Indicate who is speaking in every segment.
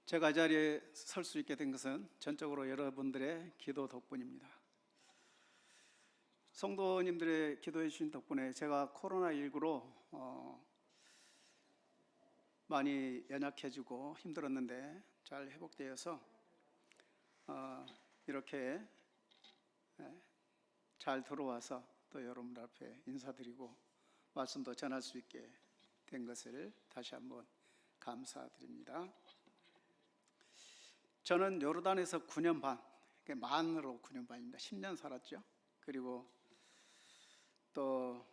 Speaker 1: 제가 이 자리에 설 수 있게 된 것은 전적으로 여러분들의 기도 덕분입니다. 성도님들의 기도해 주신 덕분에 제가 코로나19로 많이 연약해지고 힘들었는데 잘 회복되어서 이렇게 잘 들어와서 또 여러분들 앞에 인사드리고 말씀도 전할 수 있게 된 것을 다시 한번 감사드립니다. 저는 요르단에서 9년 반, 만으로 9년 반입니다. 10년 살았죠. 그리고 또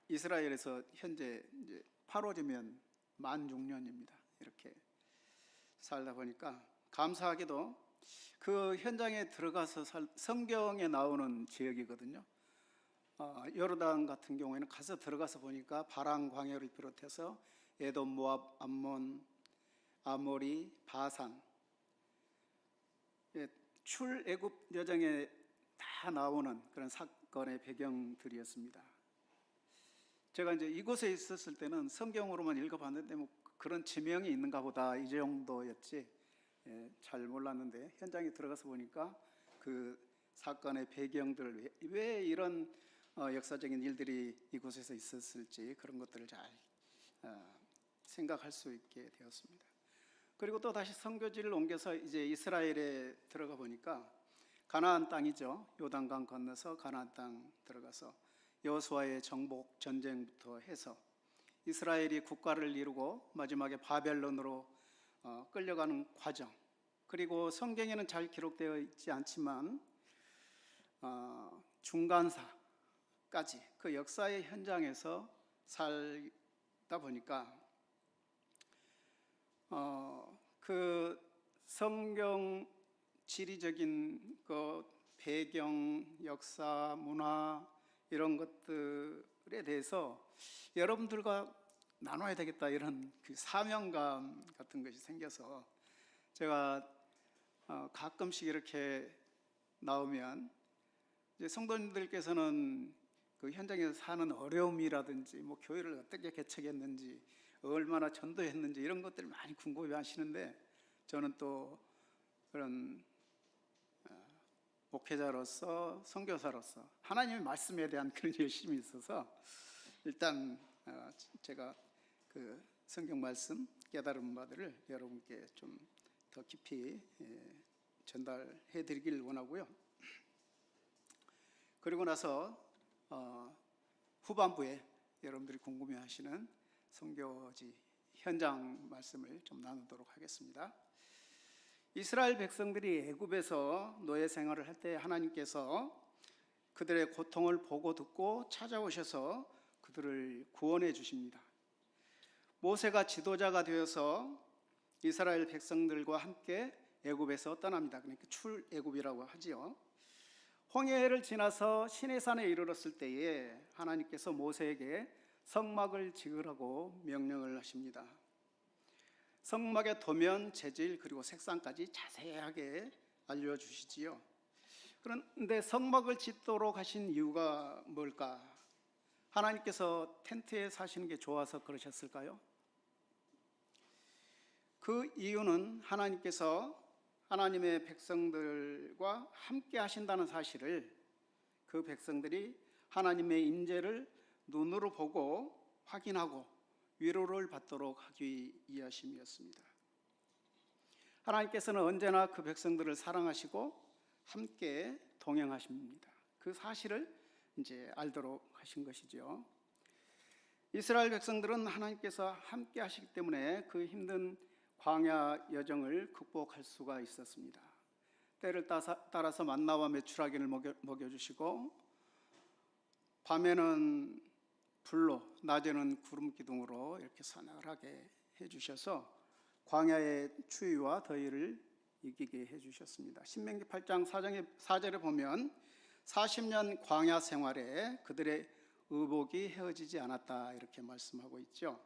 Speaker 1: 이스라엘에서 현재 이제 8월이면 만 6년입니다. 이렇게 살다 보니까 감사하게도 그 현장에 들어가서 성경에 나오는 지역이거든요. 요르단 같은 경우에는 가서 들어가서 보니까 바람 광야를 비롯해서 에돔, 모압, 암몬, 아모리, 바산, 출애굽 여정에 다 나오는 그런 사건의 배경들이었습니다. 제가 이제 이곳에 있었을 때는 성경으로만 읽어봤는데 뭐 그런 지명이 있는가 보다 이 정도였지 잘 몰랐는데 현장에 들어가서 보니까 그 사건의 배경들, 왜 이런 역사적인 일들이 이곳에서 있었을지 그런 것들을 잘 생각할 수 있게 되었습니다. 그리고 또 다시 선교지를 옮겨서 이제 이스라엘에 들어가 보니까 가나안 땅이죠. 요단강 건너서 가나안 땅 들어가서 여호수아의 정복 전쟁부터 해서 이스라엘이 국가를 이루고 마지막에 바벨론으로 끌려가는 과정, 그리고 성경에는 잘 기록되어 있지 않지만 중간사까지 그 역사의 현장에서 살다 보니까 그 성경 지리적인 그 배경, 역사, 문화 이런 것들에 대해서 여러분들과 나눠야 되겠다 이런 그 사명감 같은 것이 생겨서 제가 가끔씩 이렇게 나오면 이제 성도님들께서는 그 현장에서 사는 어려움이라든지 뭐 교회를 어떻게 개척했는지 얼마나 전도했는지 이런 것들을 많이 궁금해 하시는데 저는 또 그런 목회자로서 선교사로서 하나님의 말씀에 대한 그런 열심이 있어서 일단 제가 그 성경 말씀 깨달은 바들을 여러분께 좀 더 깊이 전달해 드리길 원하고요. 그리고 나서 후반부에 여러분들이 궁금해 하시는 선교지 현장 말씀을 좀 나누도록 하겠습니다. 이스라엘 백성들이 애굽에서 노예 생활을 할 때 하나님께서 그들의 고통을 보고 듣고 찾아오셔서 그들을 구원해 주십니다. 모세가 지도자가 되어서 이스라엘 백성들과 함께 애굽에서 떠납니다. 그러니까 출애굽이라고 하지요. 홍해를 지나서 시내산에 이르렀을 때에 하나님께서 모세에게 성막을 지으라고 명령을 하십니다. 성막의 도면, 재질, 그리고 색상까지 자세하게 알려주시지요. 그런데 성막을 짓도록 하신 이유가 뭘까? 하나님께서 텐트에 사시는 게 좋아서 그러셨을까요? 그 이유는 하나님께서 하나님의 백성들과 함께 하신다는 사실을 그 백성들이 하나님의 임재를 눈으로 보고 확인하고 위로를 받도록 하기 위하심이었습니다. 하나님께서는 언제나 그 백성들을 사랑하시고 함께 동행하십니다. 그 사실을 이제 알도록 하신 것이죠. 이스라엘 백성들은 하나님께서 함께 하시기 때문에 그 힘든 광야 여정을 극복할 수가 있었습니다. 때를 따라서 만나와 메추라기를 먹여주시고 밤에는 불로, 낮에는 구름 기둥으로 이렇게 서늘하게 해주셔서 광야의 추위와 더위를 이기게 해주셨습니다. 신명기 8장 4절에 보면 40년 광야 생활에 그들의 의복이 헤어지지 않았다 이렇게 말씀하고 있죠.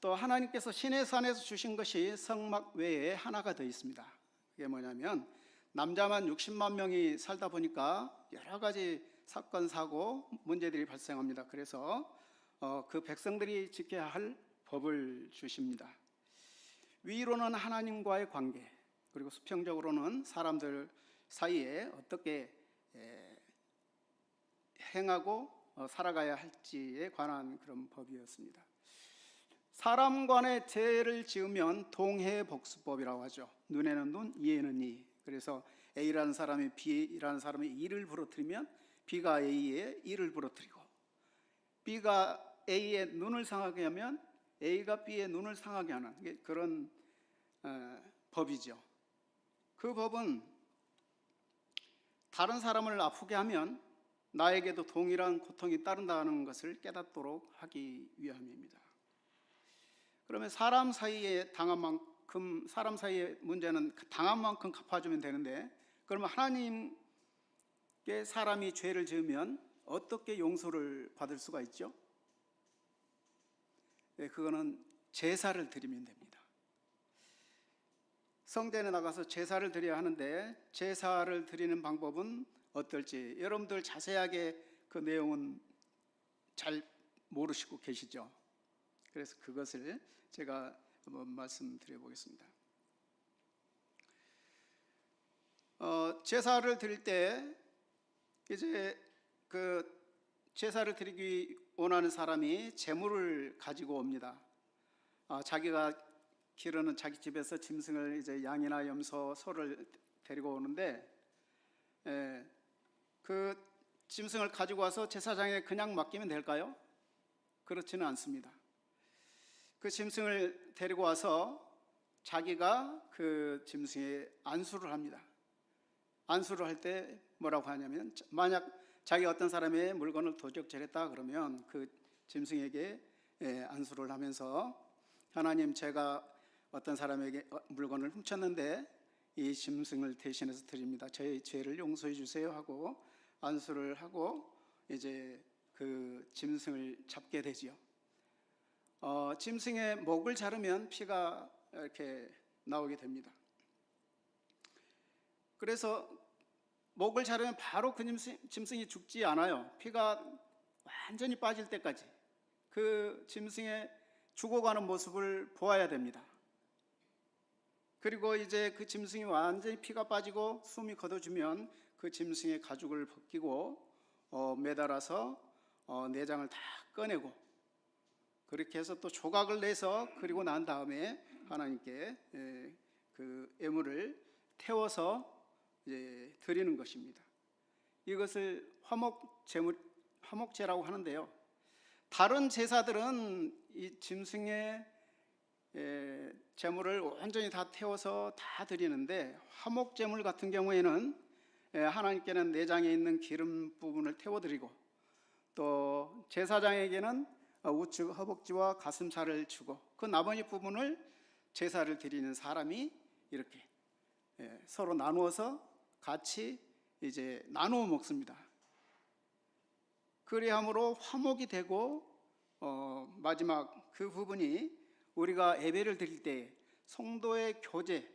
Speaker 1: 또 하나님께서 시내산에서 주신 것이 성막 외에 하나가 더 있습니다. 그게 뭐냐면 남자만 60만 명이 살다 보니까 여러 가지 사건, 사고, 문제들이 발생합니다. 그래서 그 백성들이 지켜야 할 법을 주십니다. 위로는 하나님과의 관계, 그리고 수평적으로는 사람들 사이에 어떻게 행하고 살아가야 할지에 관한 그런 법이었습니다. 사람 간에 죄를 지으면 동해복수법이라고 하죠. 눈에는 눈, 이에는 이. 그래서 A라는 사람이 B라는 사람이 E를 부러뜨리면 B가 A의 E를 부러뜨리고, B가 A의 눈을 상하게 하면 A가 B의 눈을 상하게 하는 그런 법이죠. 그 법은 다른 사람을 아프게 하면 나에게도 동일한 고통이 따른다는 것을 깨닫도록 하기 위함입니다. 그러면 사람 사이에 당한 만큼, 사람 사이의 문제는 당한 만큼 갚아주면 되는데, 그러면 하나님께 사람이 죄를 지으면 어떻게 용서를 받을 수가 있죠? 네, 그거는 제사를 드리면 됩니다. 성전에 나가서 제사를 드려야 하는데, 제사를 드리는 방법은 어떨지 여러분들 자세하게 그 내용은 잘 모르시고 계시죠? 그래서 그것을 제가 한번 말씀드려 보겠습니다. 제사를 드릴 때 이제 그 제사를 드리기 원하는 사람이 제물을 가지고 옵니다. 자기가 기르는 자기 집에서 짐승을, 이제 양이나 염소, 소를 데리고 오는데, 그 짐승을 가지고 와서 제사장에 그냥 맡기면 될까요? 그렇지는 않습니다. 그 짐승을 데리고 와서 자기가 그 짐승에 안수를 합니다. 안수를 할 때 뭐라고 하냐면, 만약 자기가 어떤 사람의 물건을 도적질했다 그러면 그 짐승에게 안수를 하면서, 하나님, 제가 어떤 사람에게 물건을 훔쳤는데 이 짐승을 대신해서 드립니다. 저의 죄를 용서해 주세요 하고 안수를 하고 이제 그 짐승을 잡게 되지요. 짐승의 목을 자르면 피가 이렇게 나오게 됩니다. 그래서 목을 자르면 바로 그 짐승이 죽지 않아요. 피가 완전히 빠질 때까지 그 짐승의 죽어가는 모습을 보아야 됩니다. 그리고 이제 그 짐승이 완전히 피가 빠지고 숨이 거둬주면 그 짐승의 가죽을 벗기고 매달아서 내장을 다 꺼내고, 그렇게 해서 또 조각을 내서, 그리고 난 다음에 하나님께 그 예물을 태워서 이제 드리는 것입니다. 이것을 화목제라고 하는데요. 다른 제사들은 이 짐승의 제물을 온전히 다 태워서 다 드리는데, 화목제물 같은 경우에는 하나님께는 내장에 있는 기름 부분을 태워드리고, 또 제사장에게는 우측 허벅지와 가슴살을 주고, 그 나머지 부분을 제사를 드리는 사람이 이렇게 서로 나누어서 같이 이제 나누어 먹습니다. 그리함으로 화목이 되고, 마지막 그 부분이 우리가 예배를 드릴 때 성도의 교제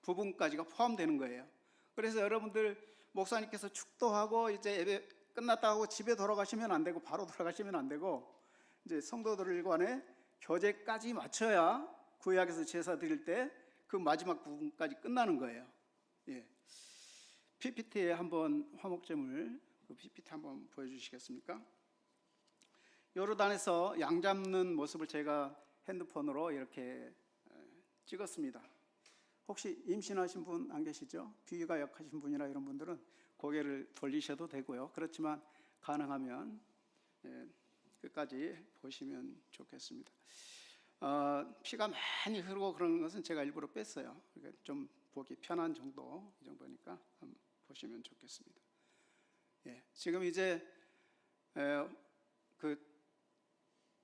Speaker 1: 부분까지가 포함되는 거예요. 그래서 여러분들 목사님께서 축도하고 이제 예배 끝났다 하고 집에 돌아가시면 안 되고, 바로 돌아가시면 안 되고, 이제 성도들 간에 교제까지 맞춰야 구약에서 제사 드릴 때 그 마지막 부분까지 끝나는 거예요. PPT에 한번 화목제물 그 PPT 한번 보여주시겠습니까? 요르단에서 양 잡는 모습을 제가 핸드폰으로 이렇게 찍었습니다. 혹시 임신하신 분 안 계시죠? 비위가 약하신 분이나 이런 분들은 고개를 돌리셔도 되고요. 그렇지만 가능하면 끝까지 보시면 좋겠습니다. 피가 많이 흐르고 그런 것은 제가 일부러 뺐어요. 그러니까 좀 보기 편한 정도, 이 정도니까 한번 보시면 좋겠습니다. 지금 이제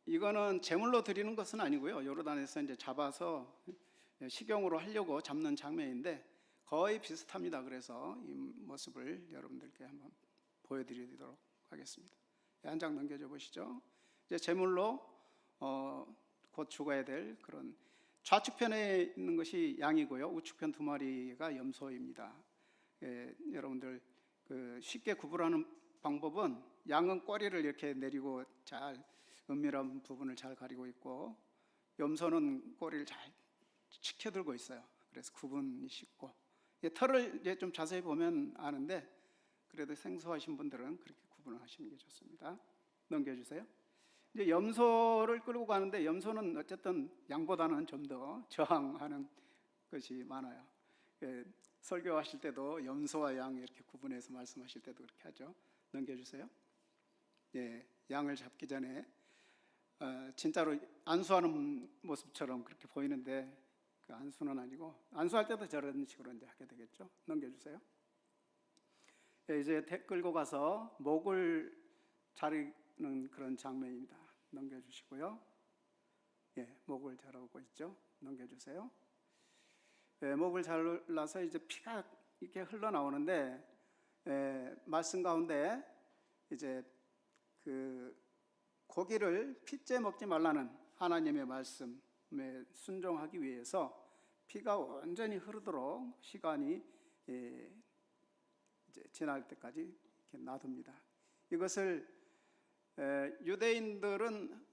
Speaker 1: 이거는 제물로 드리는 것은 아니고요. 요르단에서 이제 잡아서 식용으로 하려고 잡는 장면인데 거의 비슷합니다. 그래서 이 모습을 여러분들께 한번 보여드리도록 하겠습니다. 한 장 넘겨줘 보시죠. 이제 제물로 곧 죽어야 될 그런, 좌측편에 있는 것이 양이고요. 우측편 두 마리가 염소입니다. 여러분들 쉽게 구분하는 방법은, 양은 꼬리를 이렇게 내리고 잘 은밀한 부분을 잘 가리고 있고, 염소는 꼬리를 잘 치켜들고 있어요. 그래서 구분이 쉽고, 털을 이제 좀 자세히 보면 아는데 그래도 생소하신 분들은 그렇게 구분을 하시는 게 좋습니다. 넘겨주세요. 이제 염소를 끌고 가는데 염소는 어쨌든 양보다는 좀 더 저항하는 것이 많아요. 설교하실 때도 염소와 양 이렇게 구분해서 말씀하실 때도 그렇게 하죠. 넘겨주세요. 양을 잡기 전에 진짜로 안수하는 모습처럼 그렇게 보이는데 그 안수는 아니고, 안수할 때도 저런 식으로 이제 하게 되겠죠. 넘겨주세요. 이제 끌고 가서 목을 자르는 그런 장면입니다. 넘겨주시고요. 목을 자르고 있죠. 넘겨주세요. 목을 잘라서 이제 피가 이렇게 흘러나오는데, 말씀 가운데 이제 그 고기를 핏째 먹지 말라는 하나님의 말씀에 순종하기 위해서 피가 온전히 흐르도록 시간이 이제 지날 때까지 이렇게 놔둡니다. 이것을 유대인들은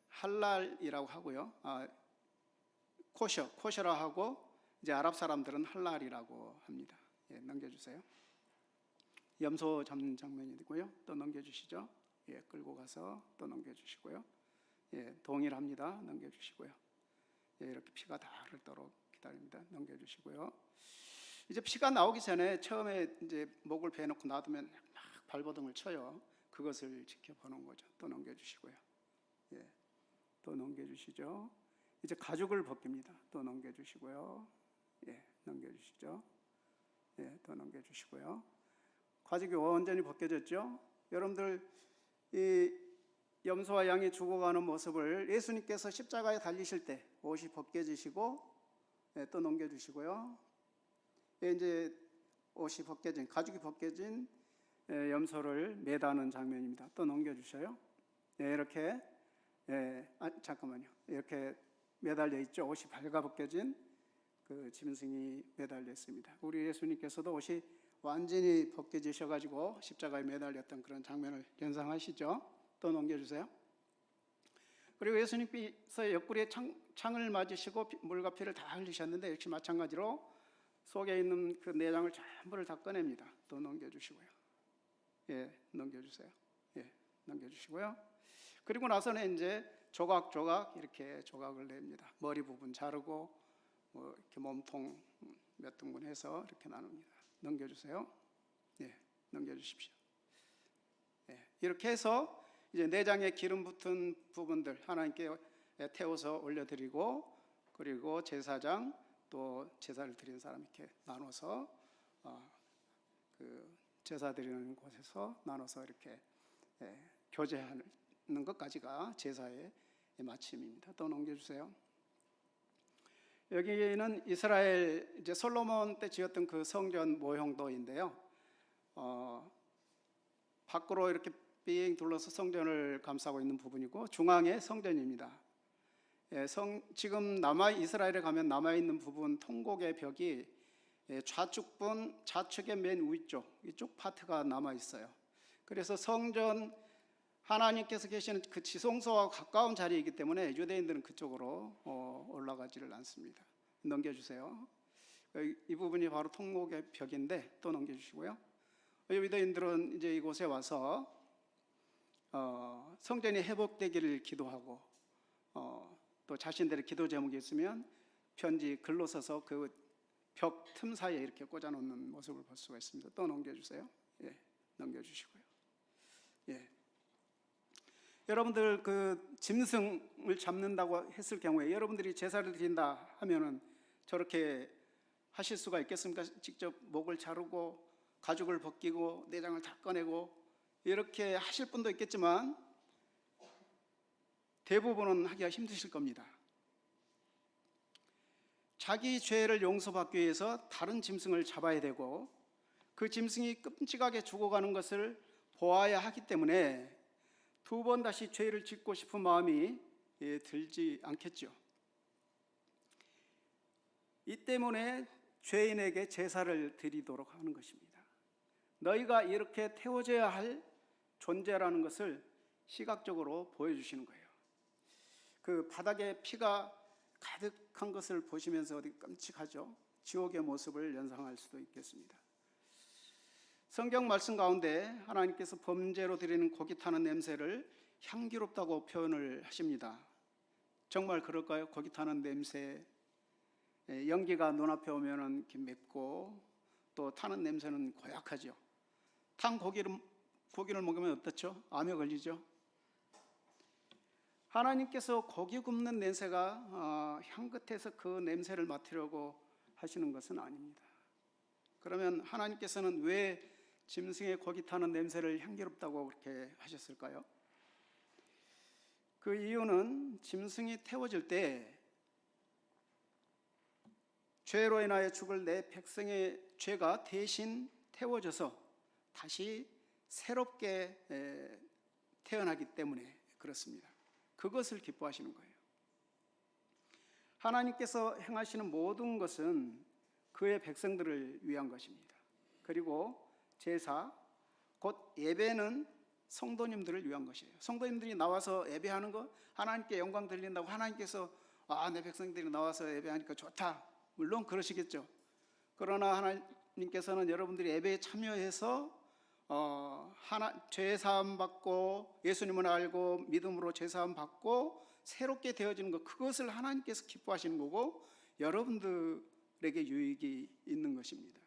Speaker 1: 할랄이라고 하고요. 코셔라 하고, 이제 아랍 사람들은 할랄이라고 합니다. 넘겨주세요. 염소 잡는 장면이고요. 또 넘겨주시죠. 끌고 가서 또 넘겨주시고요. 동일합니다. 넘겨주시고요. 이렇게 피가 다 흐르도록 기다립니다. 넘겨주시고요. 이제 피가 나오기 전에 처음에 이제 목을 베놓고 놔두면 막 발버둥을 쳐요. 그것을 지켜보는 거죠. 또 넘겨주시고요. 또 넘겨주시죠. 이제 가죽을 벗깁니다. 또 넘겨주시고요. 넘겨주시죠. 또 넘겨주시고요. 가죽이 완전히 벗겨졌죠. 여러분들, 이 염소와 양이 죽어가는 모습을 예수님께서 십자가에 달리실 때 옷이 벗겨지시고, 또 넘겨주시고요. 이제 옷이 벗겨진, 가죽이 벗겨진 염소를 매다는 장면입니다. 또 넘겨주셔요. 이렇게, 잠깐만요. 이렇게 매달려 있죠. 옷이 발가벗겨진 그 짐승이 매달려 있습니다. 우리 예수님께서도 옷이 완전히 벗겨지셔가지고 십자가에 매달렸던 그런 장면을 연상하시죠. 또 넘겨주세요. 그리고 예수님께서 옆구리에 창을 맞으시고 물과 피를 다 흘리셨는데, 역시 마찬가지로 속에 있는 그 내장을 전부를 다 꺼냅니다. 또 넘겨주시고요. 넘겨주세요. 넘겨주시고요. 그리고 나서는 이제 조각조각 이렇게 조각을 냅니다. 머리 부분 자르고, 이렇게 몸통 몇 등분 해서 이렇게 나눕니다. 넘겨주세요. 넘겨주십시오. 이렇게 해서 이제 내장에 기름 붙은 부분들 하나님께 태워서 올려드리고, 그리고 제사장 또 제사를 드리는 사람 이렇게 나눠서 그 제사 드리는 곳에서 나눠서 이렇게 교제하는 것까지가 제사의 마침입니다. 또 넘겨주세요. 여기는 이스라엘 이제 솔로몬 때 지었던 그 성전 모형도인데요. 밖으로 이렇게 삥 둘러서 성전을 감싸고 있는 부분이고, 중앙에 성전입니다. 지금 이스라엘에 가면 남아있는 부분 통곡의 벽이 좌측의 맨 위쪽, 이쪽 파트가 남아있어요. 그래서 성전, 하나님께서 계시는 그 지성소와 가까운 자리이기 때문에 유대인들은 그쪽으로 올라가지를 않습니다. 넘겨주세요. 이 부분이 바로 통곡의 벽인데, 또 넘겨주시고요. 유대인들은 이제 이곳에 와서 성전이 회복되기를 기도하고, 또 자신들의 기도 제목이 있으면 편지 글로 써서 그 벽 틈 사이에 이렇게 꽂아놓는 모습을 볼 수가 있습니다. 또 넘겨주세요. 넘겨주시고요. 여러분들 그 짐승을 잡는다고 했을 경우에 여러분들이 제사를 드린다 하면은 저렇게 하실 수가 있겠습니까? 직접 목을 자르고 가죽을 벗기고 내장을 다 꺼내고 이렇게 하실 분도 있겠지만 대부분은 하기가 힘드실 겁니다. 자기 죄를 용서받기 위해서 다른 짐승을 잡아야 되고, 그 짐승이 끔찍하게 죽어가는 것을 보아야 하기 때문에 두 번 다시 죄를 짓고 싶은 마음이 들지 않겠죠. 이 때문에 죄인에게 제사를 드리도록 하는 것입니다. 너희가 이렇게 태워져야 할 존재라는 것을 시각적으로 보여주시는 거예요. 그 바닥에 피가 가득한 것을 보시면서 어디 끔찍하죠? 지옥의 모습을 연상할 수도 있겠습니다. 성경 말씀 가운데 하나님께서 범죄로 드리는 고기 타는 냄새를 향기롭다고 표현을 하십니다. 정말 그럴까요? 고기 타는 냄새, 연기가 눈앞에 오면은 맵고 또 타는 냄새는 고약하죠. 탄 고기를 먹으면 어떻죠? 암에 걸리죠. 하나님께서 고기 굽는 냄새가 향긋해서 그 냄새를 맡으려고 하시는 것은 아닙니다. 그러면 하나님께서는 왜 짐승의 고기 타는 냄새를 향기롭다고 그렇게 하셨을까요? 그 이유는 짐승이 태워질 때 죄로 인하여 죽을 내 백성의 죄가 대신 태워져서 다시 새롭게 태어나기 때문에 그렇습니다. 그것을 기뻐하시는 거예요. 하나님께서 행하시는 모든 것은 그의 백성들을 위한 것입니다. 그리고 제사, 곧 예배는 성도님들을 위한 것이에요. 성도님들이 나와서 예배하는 것, 하나님께 영광 돌린다고 하나님께서 내 백성들이 나와서 예배하니까 좋다, 물론 그러시겠죠. 그러나 하나님께서는 여러분들이 예배에 참여해서 죄사함 받고 예수님을 알고 믿음으로 죄사함 받고 새롭게 되어지는 것, 그것을 하나님께서 기뻐하시는 거고 여러분들에게 유익이 있는 것입니다.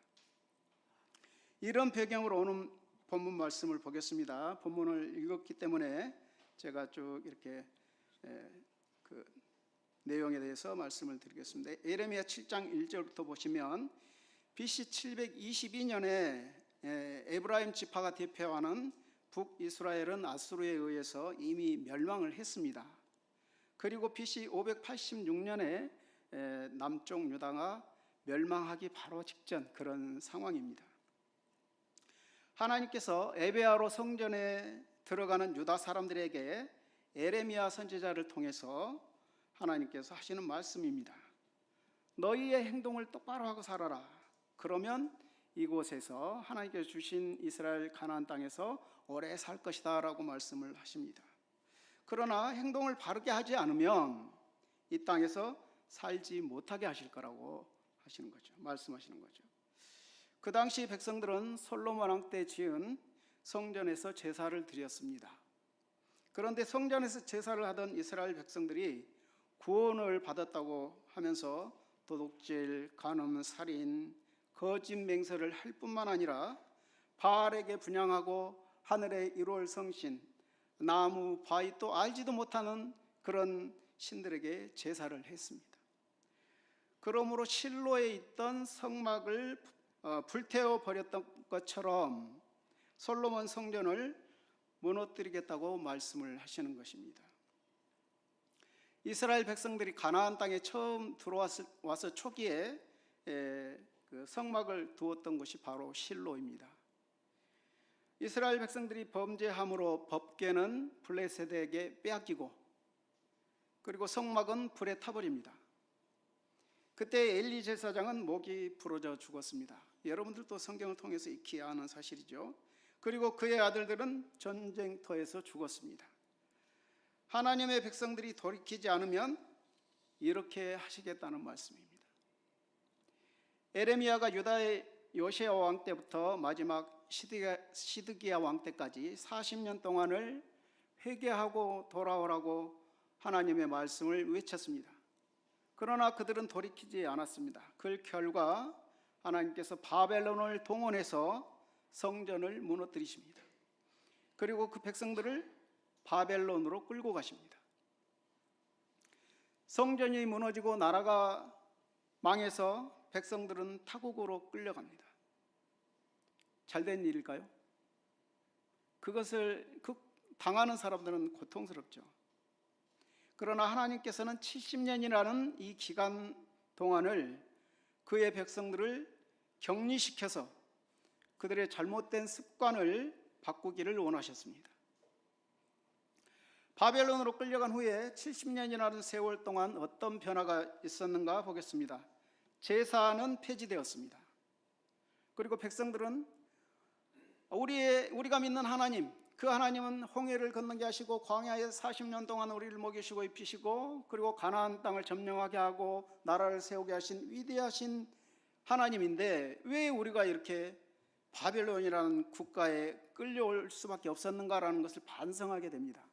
Speaker 1: 이런 배경으로 오늘 본문 말씀을 보겠습니다. 본문을 읽었기 때문에 제가 쭉 이렇게 그 내용에 대해서 말씀을 드리겠습니다. 예레미야 7장 1절부터 보시면 BC 722년에 에브라임 지파가 대표하는 북이스라엘은 아수르에 의해서 이미 멸망을 했습니다. 그리고 BC 586년에 남쪽 유다가 멸망하기 바로 직전 그런 상황입니다. 하나님께서 에베아로 성전에 들어가는 유다 사람들에게 예레미야 선지자를 통해서 하나님께서 하시는 말씀입니다. 너희의 행동을 똑바로 하고 살아라. 그러면 이곳에서 하나님께서 주신 이스라엘 가나안 땅에서 오래 살 것이다 라고 말씀을 하십니다. 그러나 행동을 바르게 하지 않으면 이 땅에서 살지 못하게 하실 거라고 하시는 거죠. 말씀하시는 거죠. 그 당시 백성들은 솔로몬 왕 때 지은 성전에서 제사를 드렸습니다. 그런데 성전에서 제사를 하던 이스라엘 백성들이 구원을 받았다고 하면서 도둑질, 간음, 살인, 거짓 맹세를 할 뿐만 아니라 바알에게 분향하고 하늘의 1월 성신, 나무, 바위 또 알지도 못하는 그런 신들에게 제사를 했습니다. 그러므로 실로에 있던 성막을 불태워 버렸던 것처럼 솔로몬 성전을 무너뜨리겠다고 말씀을 하시는 것입니다. 이스라엘 백성들이 가나안 땅에 처음 들어와서 초기에 그 성막을 두었던 것이 바로 실로입니다. 이스라엘 백성들이 범죄함으로 법궤는 블레셋에게 빼앗기고 그리고 성막은 불에 타버립니다. 그때 엘리 제사장은 목이 부러져 죽었습니다. 여러분들도 성경을 통해서 익히 아는 사실이죠. 그리고 그의 아들들은 전쟁터에서 죽었습니다. 하나님의 백성들이 돌이키지 않으면 이렇게 하시겠다는 말씀입니다. 에레미야가 유다의 요시야 왕 때부터 마지막 시드기야 왕 때까지 40년 동안을 회개하고 돌아오라고 하나님의 말씀을 외쳤습니다. 그러나 그들은 돌이키지 않았습니다. 그 결과 하나님께서 바벨론을 동원해서 성전을 무너뜨리십니다. 그리고 그 백성들을 바벨론으로 끌고 가십니다. 성전이 무너지고 나라가 망해서 백성들은 타국으로 끌려갑니다. 잘된 일일까요? 그것을 당하는 사람들은 고통스럽죠. 그러나 하나님께서는 70년이라는 이 기간 동안을 그의 백성들을 격리시켜서 그들의 잘못된 습관을 바꾸기를 원하셨습니다. 바벨론으로 끌려간 후에 70년이라는 세월 동안 어떤 변화가 있었는가 보겠습니다. 제사는 폐지되었습니다. 그리고 백성들은 우리가 믿는 하나님, 그 하나님은 홍해를 건너게 하시고 광야에 40년 동안 우리를 먹이시고 입히시고 그리고 가나안 땅을 점령하게 하고 나라를 세우게 하신 위대하신 하나님인데 왜 우리가 이렇게 바벨론이라는 국가에 끌려올 수밖에 없었는가라는 것을 반성하게 됩니다.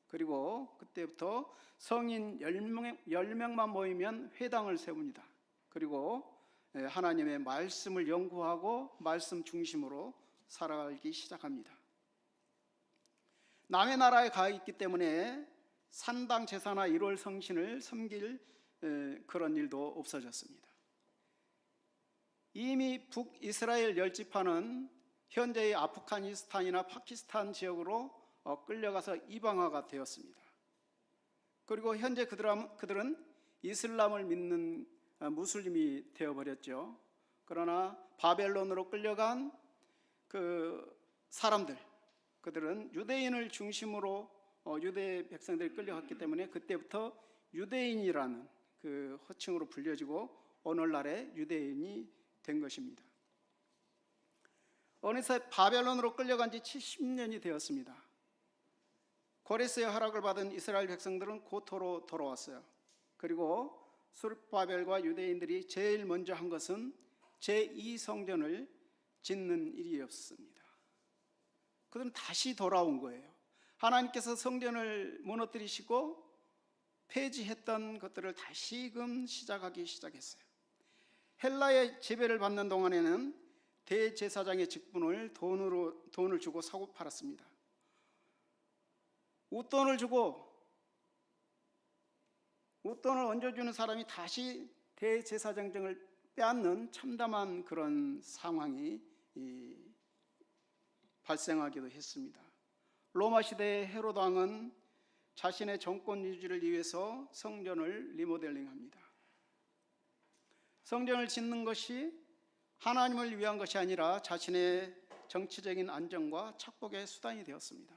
Speaker 1: 그리고 그때부터 성인 10명만 모이면 회당을 세웁니다. 그리고 하나님의 말씀을 연구하고 말씀 중심으로 살아가기 시작합니다. 남의 나라에 가 있기 때문에 산당 제사나 1월 성신을 섬길 그런 일도 없어졌습니다. 이미 북이스라엘 10지파는 현재의 아프가니스탄이나 파키스탄 지역으로 끌려가서 이방화가 되었습니다. 그리고 현재 그들은 이슬람을 믿는 무슬림이 되어버렸죠. 그러나 바벨론으로 끌려간 그 사람들, 그들은 유대인을 중심으로 유대 백성들이 끌려갔기 때문에 그때부터 유대인이라는 그 호칭으로 불려지고 오늘날의 유대인이 된 것입니다. 어느새 바벨론으로 끌려간 지 70년이 되었습니다. 고레스의 허락을 받은 이스라엘 백성들은 고토로 돌아왔어요. 그리고 수르바벨과 유대인들이 제일 먼저 한 것은 제2성전을 짓는 일이었습니다. 그들은 다시 돌아온 거예요. 하나님께서 성전을 무너뜨리시고 폐지했던 것들을 다시금 시작하기 시작했어요. 헬라의 지배를 받는 동안에는 대제사장의 직분을 돈을 주고 사고 팔았습니다. 웃돈을 얹어주는 사람이 다시 대제사장직을 빼앗는 참담한 그런 상황이 발생하기도 했습니다. 로마 시대의 헤로드 왕은 자신의 정권 유지를 위해서 성전을 리모델링합니다. 성전을 짓는 것이 하나님을 위한 것이 아니라 자신의 정치적인 안정과 착복의 수단이 되었습니다.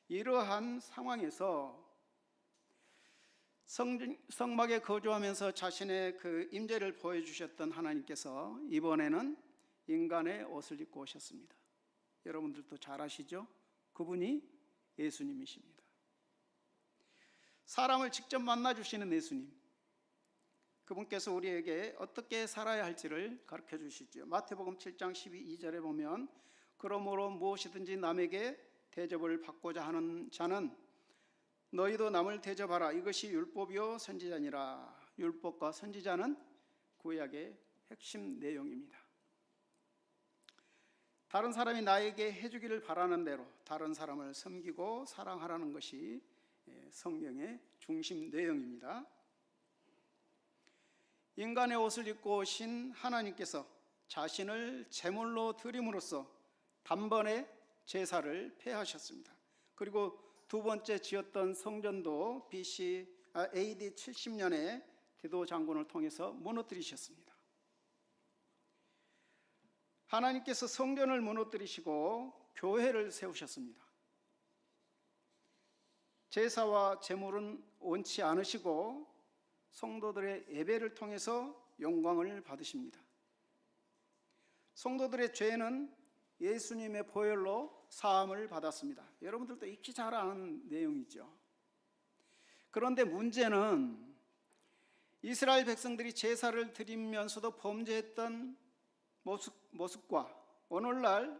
Speaker 1: 이러한 상황에서 성막에 거주하면서 자신의 그 임재를 보여주셨던 하나님께서 이번에는 인간의 옷을 입고 오셨습니다. 여러분들도 잘 아시죠? 그분이 예수님이십니다. 사람을 직접 만나주시는 예수님, 그분께서 우리에게 어떻게 살아야 할지를 가르쳐 주시죠. 마태복음 7장 12절에 보면 그러므로 무엇이든지 남에게 대접을 받고자 하는 자는 너희도 남을 대접하라. 이것이 율법이요 선지자니라. 율법과 선지자는 구약의 핵심 내용입니다. 다른 사람이 나에게 해주기를 바라는 대로 다른 사람을 섬기고 사랑하라는 것이 성경의 중심 내용입니다. 인간의 옷을 입고 오신 하나님께서 자신을 제물로 드림으로써 단번에 제사를 폐하셨습니다. 그리고 두 번째 지었던 성전도 AD 70년에 디도 장군을 통해서 무너뜨리셨습니다. 하나님께서 성전을 무너뜨리시고 교회를 세우셨습니다. 제사와 제물은 원치 않으시고 성도들의 예배를 통해서 영광을 받으십니다. 성도들의 죄는 예수님의 보혈로 사함을 받았습니다. 여러분들도 익히 잘 아는 내용이죠. 그런데 문제는 이스라엘 백성들이 제사를 드리면서도 범죄했던 모습과 오늘날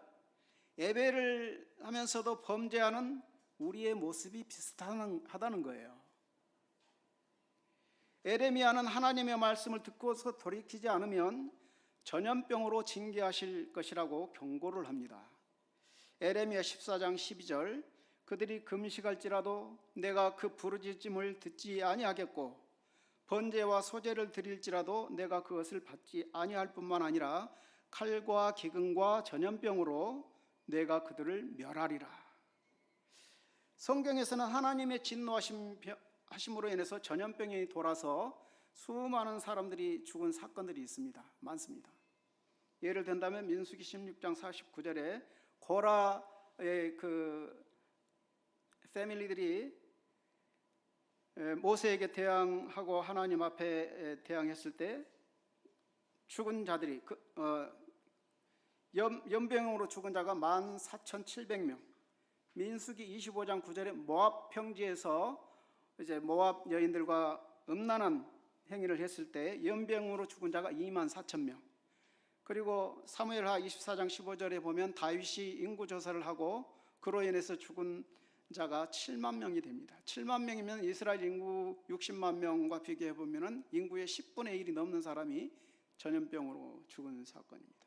Speaker 1: 예배를 하면서도 범죄하는 우리의 모습이 비슷하다는 거예요. 에레미야는 하나님의 말씀을 듣고서 돌이키지 않으면 전염병으로 징계하실 것이라고 경고를 합니다. 에레미야 14장 12절 그들이 금식할지라도 내가 그 부르짖음을 듣지 아니하겠고 번제와 소제를 드릴지라도 내가 그것을 받지 아니할 뿐만 아니라 칼과 기근과 전염병으로 내가 그들을 멸하리라. 성경에서는 하나님의 진노하심으로 인해서 전염병이 돌아서 수많은 사람들이 죽은 사건들이 있습니다. 많습니다. 예를 든다면 민수기 16장 49절에 고라의 그 패밀리들이 모세에게 대항하고 하나님 앞에 대항했을 때 죽은 자들이 연병으로 죽은 자가 14,700명, 민수기 25장 9절에 모압 평지에서 이제 모압 여인들과 음란한 행위를 했을 때 연병으로 죽은 자가 2만 4천 명. 그리고 사무엘하 24장 15절에 보면 다윗이 인구 조사를 하고 그로 인해서 죽은 자가 7만 명이 됩니다. 7만 명이면 이스라엘 인구 60만 명과 비교해 보면 인구의 10분의 1이 넘는 사람이 전염병으로 죽은 사건입니다.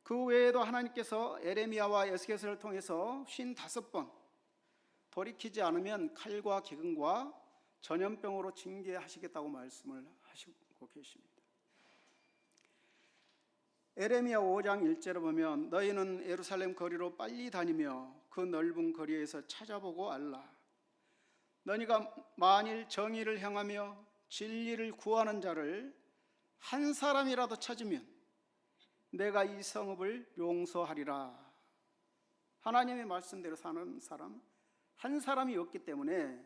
Speaker 1: 그 외에도 하나님께서 에레미야와 에스겔서를 통해서 55번 돌이키지 않으면 칼과 기근과 전염병으로 징계하시겠다고 말씀을 하시고 계십니다. 에레미야 5장 1절에 보면 너희는 예루살렘 거리로 빨리 다니며 그 넓은 거리에서 찾아보고 알라. 너희가 만일 정의를 행하며 진리를 구하는 자를 한 사람이라도 찾으면 내가 이 성읍을 용서하리라. 하나님의 말씀대로 사는 사람 한 사람이 없기 때문에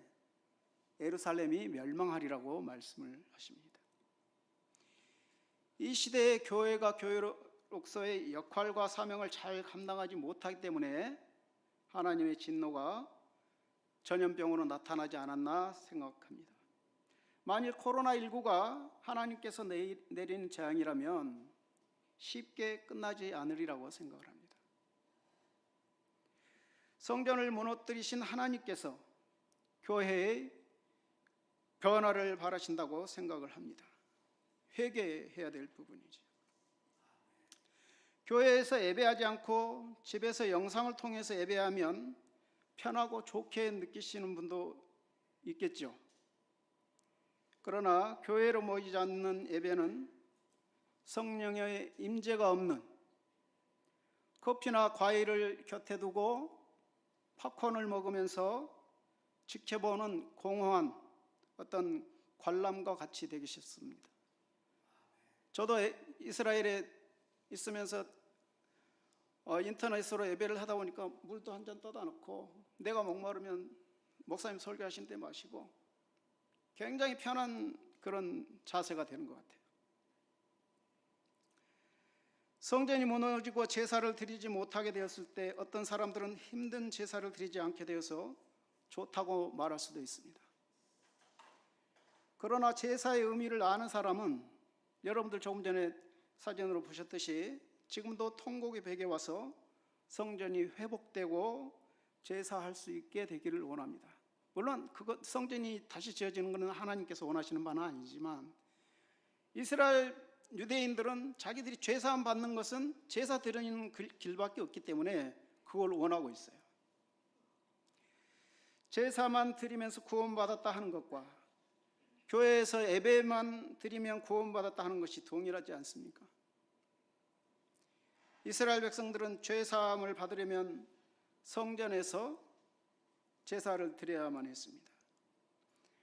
Speaker 1: 예루살렘이 멸망하리라고 말씀을 하십니다. 이 시대의 교회가 교회로서의 역할과 사명을 잘 감당하지 못하기 때문에 하나님의 진노가 전염병으로 나타나지 않았나 생각합니다. 만일 코로나19가 하나님께서 내리는 재앙이라면 쉽게 끝나지 않으리라고 생각을 합니다. 성전을 무너뜨리신 하나님께서 교회의 변화를 바라신다고 생각을 합니다. 회개해야 될 부분이죠. 교회에서 예배하지 않고 집에서 영상을 통해서 예배하면 편하고 좋게 느끼시는 분도 있겠죠. 그러나 교회로 모이지 않는 예배는 성령의 임재가 없는, 커피나 과일을 곁에 두고 팝콘을 먹으면서 지켜보는 공허한 어떤 관람과 같이 되기 쉽습니다. 저도 이스라엘에 있으면서 인터넷으로 예배를 하다 보니까 물도 한 잔 떠다 놓고 내가 목마르면 목사님 설교하신 때 마시고 굉장히 편한 그런 자세가 되는 것 같아요. 성전이 무너지고 제사를 드리지 못하게 되었을 때 어떤 사람들은 힘든 제사를 드리지 않게 되어서 좋다고 말할 수도 있습니다. 그러나 제사의 의미를 아는 사람은 여러분들 조금 전에 사진으로 보셨듯이 지금도 통곡의 벽에 와서 성전이 회복되고 제사할 수 있게 되기를 원합니다. 물론 성전이 다시 지어지는 것은 하나님께서 원하시는 바는 아니지만 이스라엘 유대인들은 자기들이 죄사함 받는 것은 제사 드리는 길밖에 없기 때문에 그걸 원하고 있어요. 제사만 드리면서 구원받았다 하는 것과 교회에서 예배만 드리면 구원받았다 하는 것이 동일하지 않습니까? 이스라엘 백성들은 죄사함을 받으려면 성전에서 제사를 드려야만 했습니다.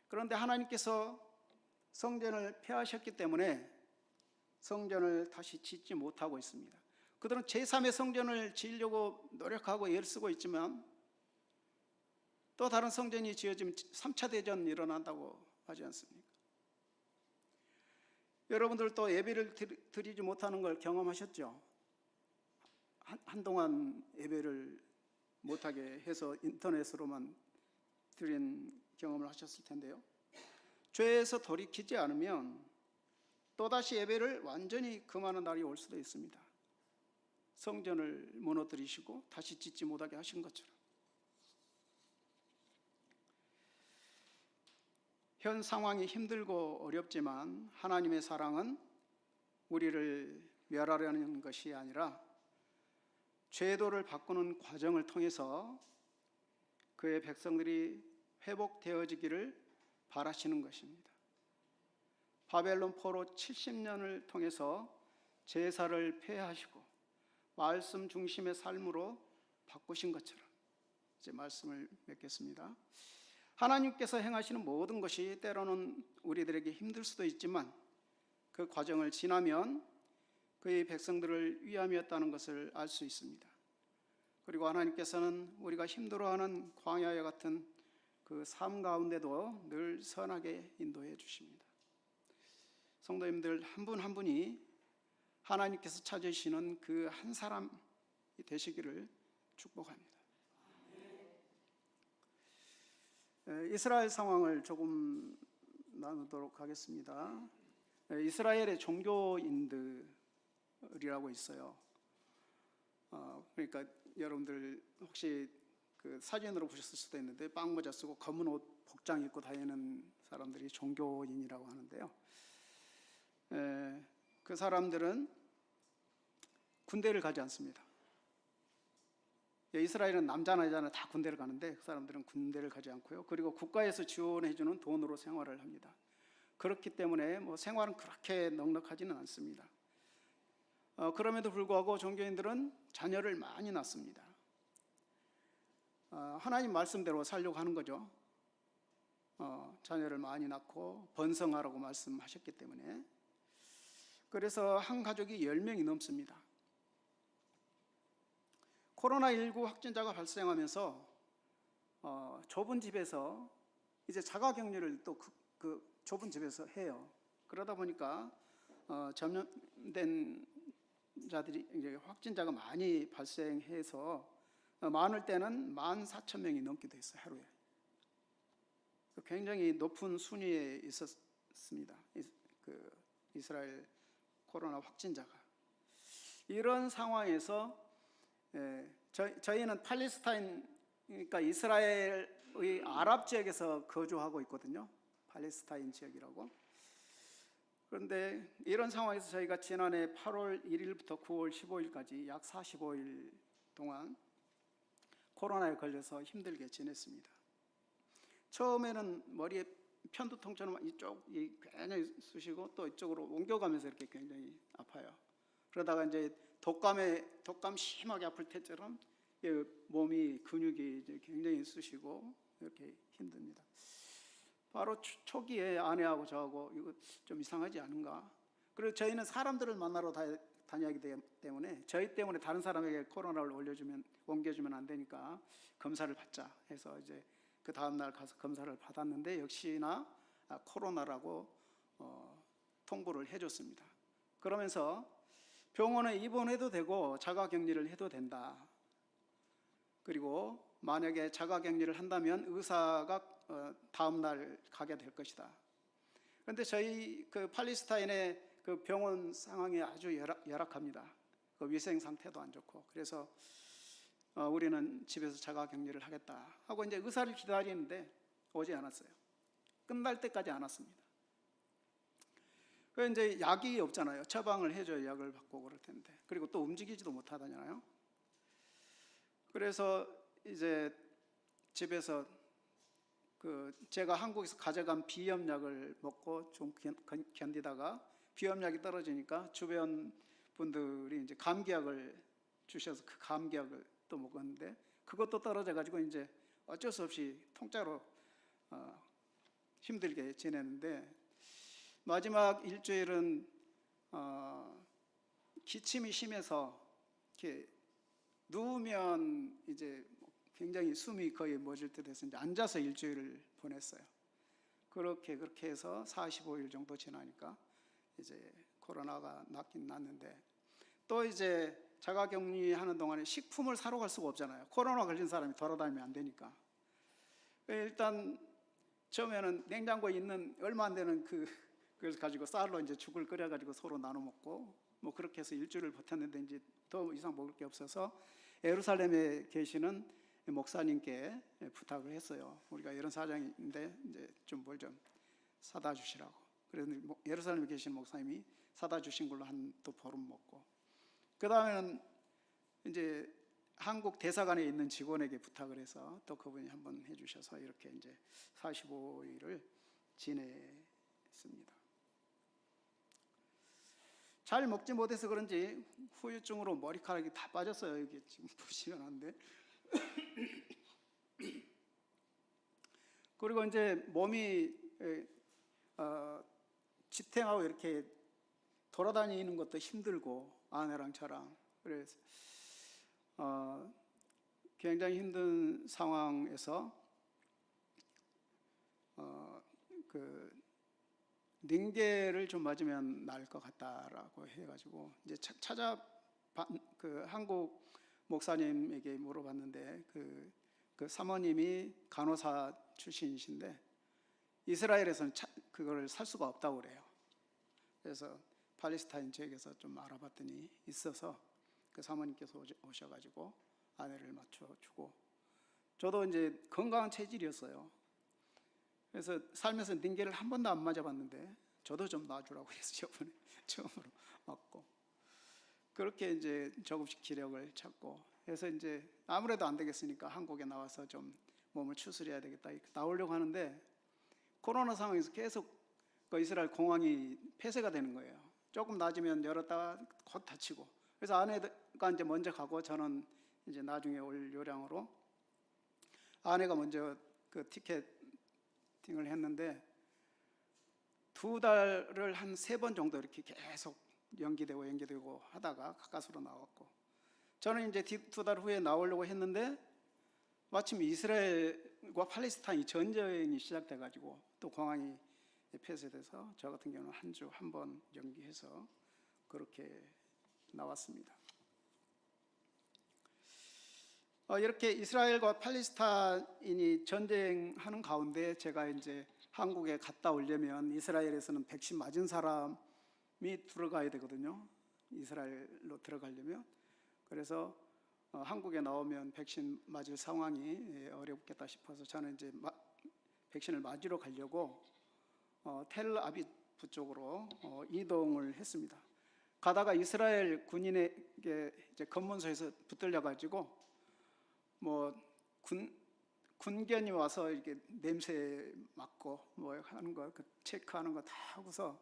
Speaker 1: 그런데 하나님께서 성전을 폐하셨기 때문에 성전을 다시 짓지 못하고 있습니다. 그들은 제3의 성전을 지으려고 노력하고 애를 쓰고 있지만 또 다른 성전이 지어지면 3차 대전이 일어난다고 하지 않습니까? 여러분들도 예배를 드리지 못하는 걸 경험하셨죠? 한동안 예배를 못하게 해서 인터넷으로만 드린 경험을 하셨을 텐데요. 죄에서 돌이키지 않으면 또다시 예배를 완전히 금하는 날이 올 수도 있습니다. 성전을 무너뜨리시고 다시 짓지 못하게 하신 것처럼. 현 상황이 힘들고 어렵지만 하나님의 사랑은 우리를 멸하려는 것이 아니라 죄도를 바꾸는 과정을 통해서 그의 백성들이 회복되어지기를 바라시는 것입니다. 바벨론 포로 70년을 통해서 제사를 폐하시고 말씀 중심의 삶으로 바꾸신 것처럼 이제 말씀을 맺겠습니다. 하나님께서 행하시는 모든 것이 때로는 우리들에게 힘들 수도 있지만 그 과정을 지나면 그의 백성들을 위함이었다는 것을 알 수 있습니다. 그리고 하나님께서는 우리가 힘들어하는 광야와 같은 그 삶 가운데도 늘 선하게 인도해 주십니다. 성도님들 한 분 한 분이 하나님께서 찾으시는 그 한 사람이 되시기를 축복합니다. 이스라엘 상황을 조금 나누도록 하겠습니다. 이스라엘의 종교인들이라고 있어요. 그러니까 여러분들 혹시 그 사진으로 보셨을 수도 있는데 빵모자 쓰고 검은 옷 복장 입고 다니는 사람들이 종교인이라고 하는데요. 그 사람들은 군대를 가지 않습니다. 이스라엘은 남자나 여자나 다 군대를 가는데 그 사람들은 군대를 가지 않고요. 그리고 국가에서 지원해주는 돈으로 생활을 합니다. 그렇기 때문에 뭐 생활은 그렇게 넉넉하지는 않습니다. 그럼에도 불구하고 종교인들은 자녀를 많이 낳습니다. 하나님 말씀대로 살려고 하는 거죠. 자녀를 많이 낳고 번성하라고 말씀하셨기 때문에. 그래서 한 가족이 10명이 넘습니다. 코로나19 확진자가 발생하면서 좁은 집에서 이제 자가격리를 또 그 좁은 집에서 해요. 그러다 보니까 전염된 자들이 이제 확진자가 많이 발생해서 많을 때는 14,000명이 넘기도 했어요, 하루에. 굉장히 높은 순위에 있었습니다. 그 이스라엘 코로나 확진자가. 이런 상황에서 저희는 팔레스타인, 그러니까 이스라엘의 아랍 지역에서 거주하고 있거든요. 팔레스타인 지역이라고. 그런데 이런 상황에서 저희가 지난해 8월 1일부터 9월 15일까지 약 45일 동안 코로나에 걸려서 힘들게 지냈습니다. 처음에는 머리에 편두통처럼 이쪽이 굉장히 쑤시고 또 이쪽으로 옮겨가면서 이렇게 굉장히 아파요. 그러다가 이제 독감 심하게 아플 때처럼 몸이 근육이 이제 굉장히 쑤시고 이렇게 힘듭니다. 바로 초기에 아내하고 저하고 이거 좀 이상하지 않은가? 그리고 저희는 사람들을 만나러 다녀야 하기 때문에 저희 때문에 다른 사람에게 코로나를 옮겨주면 안 되니까 검사를 받자 해서 이제 그 다음 날 가서 검사를 받았는데 역시나 코로나라고 통보를 해줬습니다. 그러면서 병원에 입원해도 되고 자가격리를 해도 된다. 그리고 만약에 자가격리를 한다면 의사가 다음 날 가게 될 것이다. 그런데 저희 그 팔레스타인의 그 병원 상황이 아주 열악합니다. 그 위생 상태도 안 좋고. 그래서 우리는 집에서 자가격리를 하겠다 하고 이제 의사를 기다리는데 오지 않았어요. 끝날 때까지 안 왔습니다. 그 이제 약이 없잖아요. 처방을 해줘야 약을 받고 그럴 텐데. 그리고 또 움직이지도 못하잖아요. 그래서 이제 집에서 제가 한국에서 가져간 비염약을 먹고 좀 견디다가 비염약이 떨어지니까 주변 분들이 이제 감기약을 주셔서 그 감기약을 또 먹었는데 그것도 떨어져 가지고 이제 어쩔 수 없이 통짜로 힘들게 지내는데 마지막 일주일은 기침이 심해서 이렇게 누우면 이제 굉장히 숨이 거의 멎을 듯 해서 이제 앉아서 일주일을 보냈어요. 그렇게 해서 45일 정도 지나니까 이제 코로나가 낫긴 낫는데 또 이제 자가격리하는 동안에 식품을 사러 갈 수가 없잖아요. 코로나 걸린 사람이 돌아다니면 안 되니까. 일단 처음에는 냉장고에 있는 얼마 안 되는 그걸 가지고 쌀로 이제 죽을 끓여 가지고 서로 나눠 먹고 뭐 그렇게 해서 일주일을 버텼는데 이제 더 이상 먹을 게 없어서 예루살렘에 계시는 목사님께 부탁을 했어요. 우리가 이런 사정인데 이제 좀 뭘 좀 사다 주시라고. 그래서 예루살렘에 계신 목사님이 사다 주신 걸로 한 또 보름 먹고, 그 다음에는 이제 한국 대사관에 있는 직원에게 부탁을 해서 또 그분이 한번 해주셔서 이렇게 이제 45일을 지냈습니다. 잘 먹지 못해서 그런지 후유증으로 머리카락이 다 빠졌어요. 이게 지금 보시면 안 돼. 그리고 이제 몸이 지탱하고 이렇게 돌아다니는 것도 힘들고 아내랑 저랑 그래서 굉장히 힘든 상황에서 그 링게를 좀 맞으면 나을 것 같다라고 해가지고 이제 한국 목사님에게 물어봤는데 그 사모님이 간호사 출신이신데 이스라엘에서는 그걸 살 수가 없다고 그래요. 그래서 팔레스타인 지역에서 좀 알아봤더니 있어서 그 사모님께서 오셔가지고 아내를 맞춰주고, 저도 이제 건강한 체질이었어요. 그래서 살면서 링겔을 한 번도 안 맞아봤는데 저도 좀 놔주라고 해서 이번에 처음으로 맞고, 그렇게 이제 조금씩 기력을 찾고 해서 이제 아무래도 안 되겠으니까 한국에 나와서 좀 몸을 추스려야 되겠다 이렇게 나오려고 하는데, 코로나 상황에서 계속 그 이스라엘 공항이 폐쇄가 되는 거예요. 조금 낮으면 열었다가 곧 닫히고. 그래서 아내가 이제 먼저 가고 저는 이제 나중에 올 요량으로, 아내가 먼저 그 티켓팅을 했는데 2달을 한 3번 정도 이렇게 계속 연기되고 하다가 가까스로 나왔고, 저는 이제 2달 후에 나오려고 했는데 마침 이스라엘과 팔레스타인 전쟁이 시작돼가지고 또 공항이 폐쇄돼서 저 같은 경우는 한 주 한 번 연기해서 그렇게 나왔습니다. 이렇게 이스라엘과 팔레스타인이 전쟁하는 가운데 제가 이제 한국에 갔다 오려면 이스라엘에서는 백신 맞은 사람이 들어가야 되거든요. 이스라엘로 들어가려면. 그래서 한국에 나오면 백신 맞을 상황이 어렵겠다 싶어서 저는 이제 백신을 맞으러 가려고 텔아비브 쪽으로 이동을 했습니다. 가다가 이스라엘 군인에게 이제 검문소에서 붙들려 가지고 뭐 군견이 와서 이렇게 냄새 맡고 뭐 하는 거 체크하는 거 다 하고서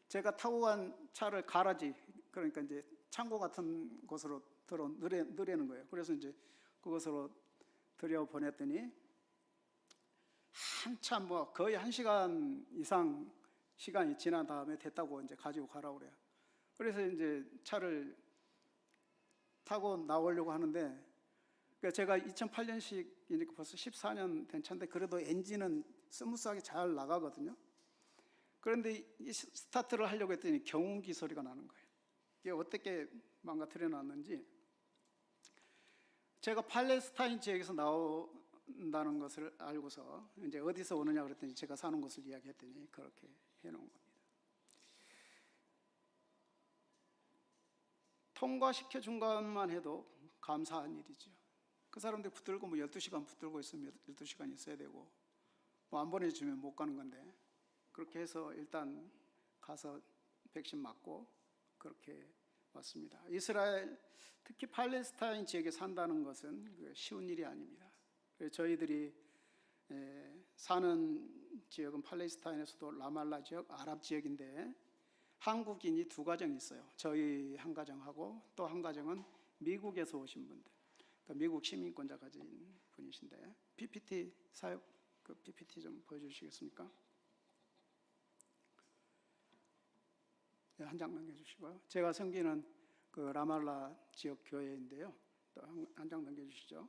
Speaker 1: 제가 타고 간 차를 가라지, 그러니까 이제 창고 같은 곳으로 넣으려는 거예요. 그래서 이제 그곳으로 들여 보냈더니 한참 뭐 거의 1시간 이상 시간이 지난 다음에 됐다고 이제 가지고 가라고 그래요. 그래서 이제 차를 타고 나오려고 하는데, 그러니까 제가 2008년식이니까 벌써 14년 된 차인데 그래도 엔진은 스무스하게 잘 나가거든요. 그런데 이 스타트를 하려고 했더니 경운기 소리가 나는 거예요. 이게 어떻게 망가뜨려 놨는지, 제가 팔레스타인 지역에서 나온다는 것을 알고서 이제 어디서 오느냐 그랬더니 제가 사는 곳을 이야기했더니 그렇게 해놓은 겁니다. 통과시켜 준 것만 해도 감사한 일이죠. 그 사람들 붙들고 뭐 12시간 붙들고 있으면 12시간 있어야 되고, 뭐 안 보내주면 못 가는 건데, 그렇게 해서 일단 가서 백신 맞고 그렇게 왔습니다. 이스라엘, 특히 팔레스타인 지역에 산다는 것은 쉬운 일이 아닙니다. 저희들이 사는 지역은 팔레스타인에서도 라말라 지역, 아랍 지역인데 한국인이 2가정이 있어요. 저희 한 가정하고 또 한 가정은 미국에서 오신 분들, 그러니까 미국 시민권자 가진 분이신데, PPT 사역, 그 PPT 좀 보여주시겠습니까? 네, 한 장 넘겨주시고요. 제가 섬기는 그 라말라 지역 교회인데요. 또 한 장 넘겨주시죠.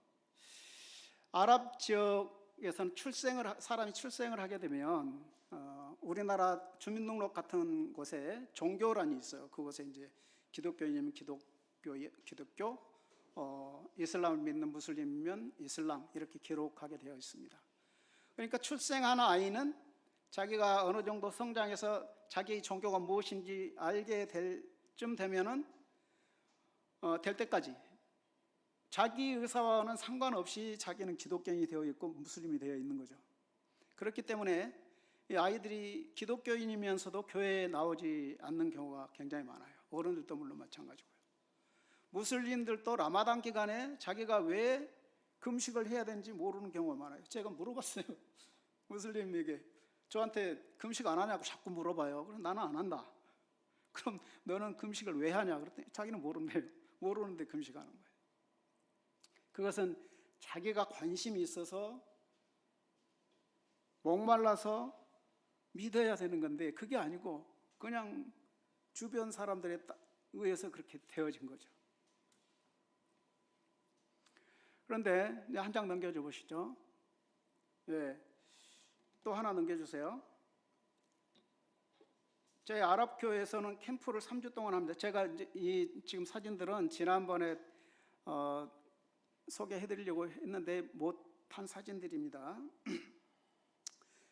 Speaker 1: 아랍 지역에서는 사람이 출생을 하게 되면 우리나라 주민등록 같은 곳에 종교란이 있어요. 그곳에 이제 기독교인이면 기독교, 이슬람을 믿는 무슬림이면 이슬람 이렇게 기록하게 되어 있습니다. 그러니까 출생한 아이는 자기가 어느 정도 성장해서 자기의 종교가 무엇인지 알게 될 쯤 되면은 될 때까지 자기 의사와는 상관없이 자기는 기독교인이 되어 있고 무슬림이 되어 있는 거죠. 그렇기 때문에 이 아이들이 기독교인이면서도 교회에 나오지 않는 경우가 굉장히 많아요. 어른들도 물론 마찬가지고요. 무슬림들도 라마단 기간에 자기가 왜 금식을 해야 되는지 모르는 경우가 많아요. 제가 물어봤어요. 무슬림에게 저한테 금식 안 하냐고 자꾸 물어봐요. 그럼 나는 안 한다. 그럼 너는 금식을 왜 하냐? 그랬더니 자기는 모른대요. 모르는데 금식하는 거예요. 그것은 자기가 관심이 있어서 목말라서 믿어야 되는 건데 그게 아니고 그냥 주변 사람들에 의해서 그렇게 되어진 거죠. 그런데 한 장 넘겨줘 보시죠. 네. 또 하나 넘겨주세요. 저희 아랍 교회에서는 캠프를 3주 동안 합니다. 제가 이제 지금 사진들은 지난번에 소개해드리려고 했는데 못한 사진들입니다.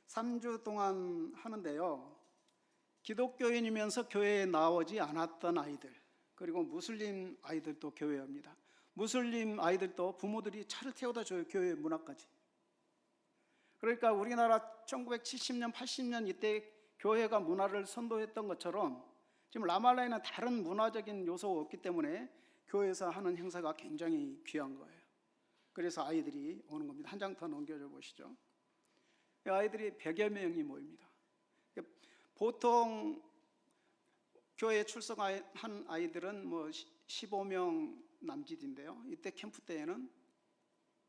Speaker 1: 3주 동안 하는데요. 기독교인이면서 교회에 나오지 않았던 아이들, 그리고 무슬림 아이들도 교회에 옵니다. 무슬림 아이들도 부모들이 차를 태워다 줘요. 교회 문 앞까지. 그러니까 우리나라 1970년, 80년 이때 교회가 문화를 선도했던 것처럼 지금 라말라에는 다른 문화적인 요소가 없기 때문에 교회에서 하는 행사가 굉장히 귀한 거예요. 그래서 아이들이 오는 겁니다. 한 장 더 넘겨줘 보시죠. 아이들이 100여 명이 모입니다. 보통 교회에 출석한 아이들은 뭐 15명 남짓인데요. 이때 캠프 때에는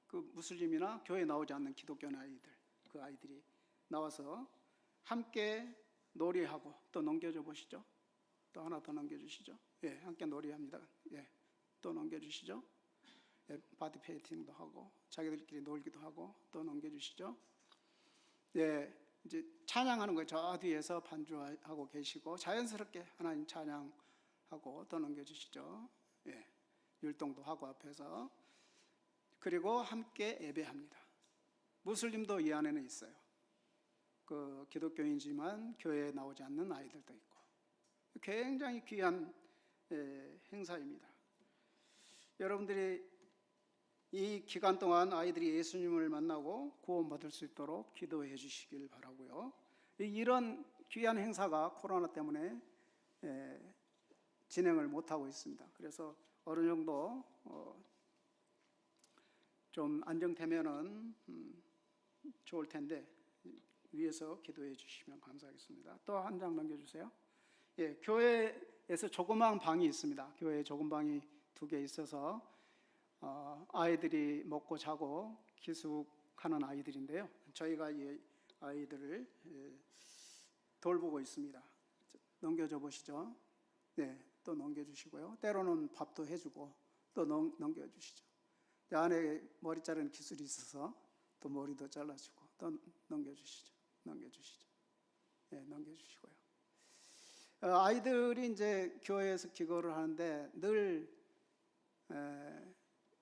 Speaker 1: 그 무슬림이나 교회에 나오지 않는 기독교 아이들, 그 아이들이 나와서 함께 놀이하고, 또 넘겨줘 보시죠. 또 하나 더 넘겨주시죠. 예, 함께 놀이합니다. 예, 또 넘겨주시죠. 예, 바디 페인팅도 하고 자기들끼리 놀기도 하고. 또 넘겨주시죠. 예, 이제 찬양하는 거예요. 저 뒤에서 반주하고 계시고 자연스럽게 하나님 찬양하고. 또 넘겨주시죠. 예, 율동도 하고 앞에서. 그리고 함께 예배합니다. 무슬림도 이 안에는 있어요. 그 기독교인이지만 교회에 나오지 않는 아이들도 있고. 굉장히 귀한 행사입니다. 여러분들이 이 기간 동안 아이들이 예수님을 만나고 구원받을 수 있도록 기도해 주시길 바라고요. 이런 귀한 행사가 코로나 때문에 진행을 못하고 있습니다. 그래서 어느 정도 좀 안정되면은 좋을 텐데 위에서 기도해 주시면 감사하겠습니다. 또 한 장 넘겨주세요. 예, 교회에서 조그마한 방이 있습니다. 교회에 조그만 방이 2개 있어서 아이들이 먹고 자고 기숙하는 아이들인데요. 저희가 이 아이들을 돌보고 있습니다. 넘겨줘 보시죠. 네, 또 넘겨주시고요. 때로는 밥도 해주고. 또 넘겨주시죠. 안에 머리 자르는 기술이 있어서 또 머리도 잘라주고. 또 넘겨주시죠. 네, 넘겨주시고요. 아이들이 이제 교회에서 기도를 하는데 늘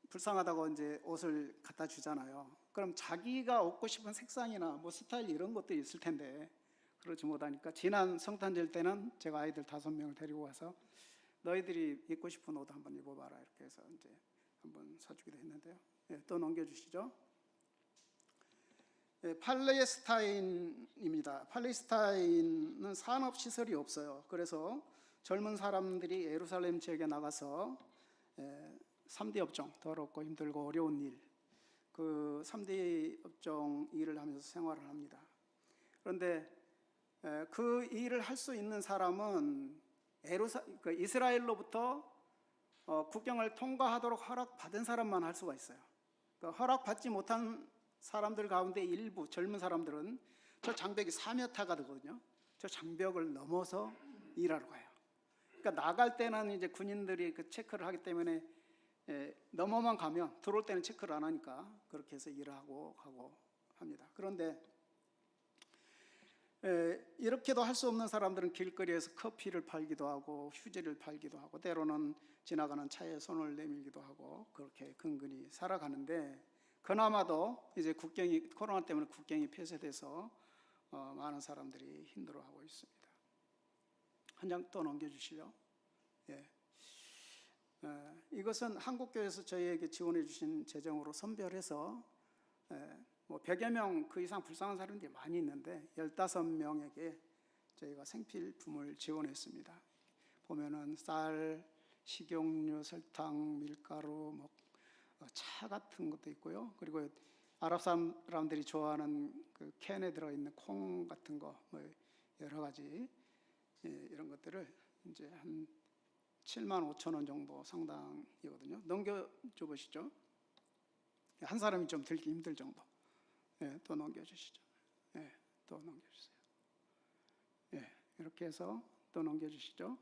Speaker 1: 불쌍하다고 이제 옷을 갖다 주잖아요. 그럼 자기가 얻고 싶은 색상이나 뭐 스타일 이런 것들이 있을 텐데 그러지 못하니까 지난 성탄절 때는 제가 아이들 5명을 데리고 와서 너희들이 입고 싶은 옷 한번 입어봐라 이렇게 해서 이제 한번 사주기도 했는데요. 네, 또 넘겨주시죠. 네, 팔레스타인입니다. 팔레스타인은 산업시설이 없어요. 그래서 젊은 사람들이 예루살렘 지역에 나가서 3D 업종, 더럽고 힘들고 어려운 일, 그 3D 업종 일을 하면서 생활을 합니다. 그런데 그 일을 할 수 있는 사람은 이스라엘로부터 국경을 통과하도록 허락받은 사람만 할 수가 있어요. 허락받지 못한 사람들 가운데 일부 젊은 사람들은 저 장벽이 4m가 되거든요. 저 장벽을 넘어서 일하러 가요. 그러니까 나갈 때는 이제 군인들이 그 체크를 하기 때문에 넘어만 가면 들어올 때는 체크를 안 하니까 그렇게 해서 일하고 가고 합니다. 그런데 이렇게도 할 수 없는 사람들은 길거리에서 커피를 팔기도 하고 휴지를 팔기도 하고 때로는 지나가는 차에 손을 내밀기도 하고 그렇게 근근히 살아가는데 그나마도 이제 코로나 때문에 국경이 폐쇄돼서 많은 사람들이 힘들어하고 있습니다. 한 장 또 넘겨주시죠. 예. 이것은 한국교회에서 저희에게 지원해 주신 재정으로 선별해서 뭐 100여 명 그 이상 불쌍한 사람들이 많이 있는데 15명에게 저희가 생필품을 지원했습니다. 보면은 쌀, 식용유, 설탕, 밀가루, 뭐 차 같은 것도 있고요. 그리고 아랍 사람들이 좋아하는 그 캔에 들어있는 콩 같은 거, 뭐 여러 가지 이런 것들을 이제 한 75,000원 정도 상당이거든요. 넘겨줘 보시죠. 한 사람이 좀 들기 힘들 정도. 예, 또 넘겨주시죠. 예, 또 넘겨주세요. 예, 이렇게 해서 또 넘겨주시죠.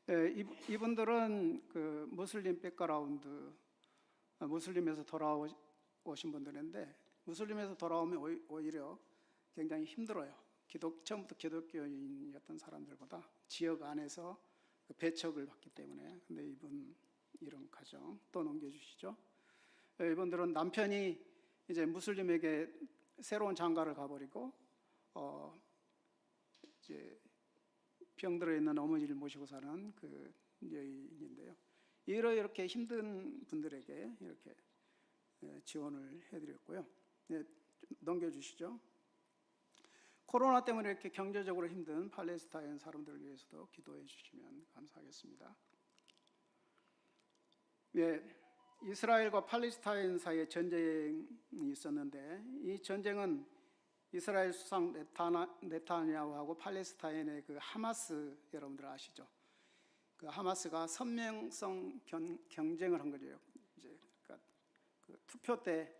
Speaker 1: 예, 이분들은 그 무슬림 백그라운드, 무슬림에서 돌아오신 분들인데 무슬림에서 돌아오면 오히려 굉장히 힘들어요. 처음부터 기독교인이었던 사람들보다 지역 안에서 그 배척을 받기 때문에. 근데 이런 가정 또 넘겨주시죠. 이분들은 남편이 이제 무슬림에게 새로운 장가를 가버리고 이제 병들어 있는 어머니를 모시고 사는 그 여인인데요. 이렇게 힘든 분들에게 이렇게 지원을 해드렸고요. 네, 넘겨주시죠. 코로나 때문에 이렇게 경제적으로 힘든 팔레스타인 사람들을 위해서도 기도해 주시면 감사하겠습니다. 네, 이스라엘과 팔레스타인 사이에 전쟁이 있었는데 이 전쟁은 이스라엘 수상 네타냐후하고 팔레스타인의 그 하마스, 여러분들 아시죠? 그 하마스가 선명성 경쟁을 한 거죠. 이제 그러니까 그 투표 때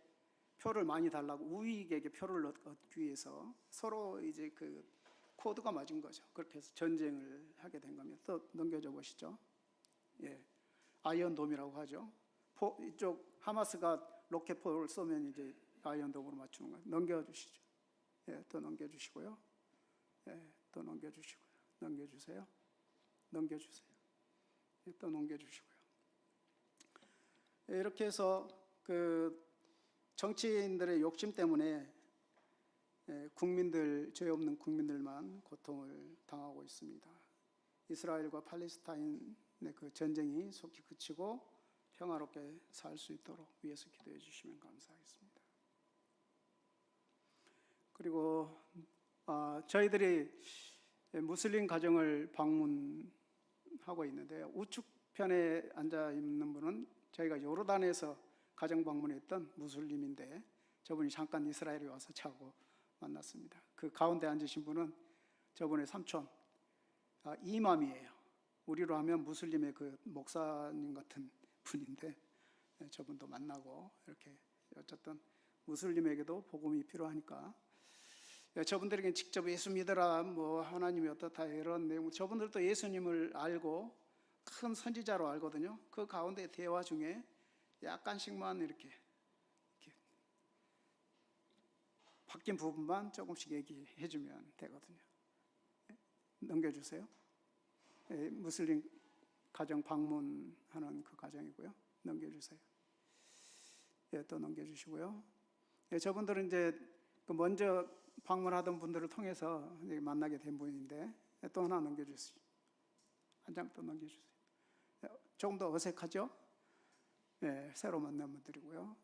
Speaker 1: 표를 많이 달라고 우익에게 표를 얻기 위해서 서로 이제 그 코드가 맞은 거죠. 그렇게 해서 전쟁을 하게 된 겁니다. 또 넘겨줘 보시죠. 예, 아이언돔이라고 하죠. 이쪽 하마스가 로켓포를 쏘면 이제 아이언돔으로 맞추는 거예요. 넘겨주시죠. 예, 또 넘겨주시고요. 예, 또 넘겨주시고요. 넘겨주세요. 넘겨주세요. 예, 또 넘겨주시고요. 예, 이렇게 해서 그 정치인들의 욕심 때문에 국민들, 죄 없는 국민들만 고통을 당하고 있습니다. 이스라엘과 팔레스타인의 그 전쟁이 속히 그치고 평화롭게 살 수 있도록 위해서 기도해 주시면 감사하겠습니다. 그리고 저희들이 무슬림 가정을 방문하고 있는데 우측편에 앉아 있는 분은 저희가 요르단에서 가정 방문했던 무슬림인데 저분이 잠깐 이스라엘에 와서 저하고 만났습니다. 그 가운데 앉으신 분은 저분의 삼촌 이맘이에요. 우리로 하면 무슬림의 그 목사님 같은 분인데 저분도 만나고 이렇게 어쨌든 무슬림에게도 복음이 필요하니까 저분들에게 직접 예수 믿어라, 뭐 하나님이 어떻다 이런 내용, 저분들도 예수님을 알고 큰 선지자로 알거든요. 그 가운데 대화 중에 약간씩만 이렇게 바뀐 부분만 조금씩 얘기해 주면 되거든요. 넘겨주세요. 무슬림 가정 방문하는 그 가정이고요. 넘겨주세요. 예, 또 넘겨주시고요. 예, 저분들은 이제 먼저 방문하던 분들을 통해서 만나게 된 분인데 또 하나 넘겨주세요. 한 장 또 넘겨주세요. 조금 더 어색하죠? 예, 새로 만난 분들이고요.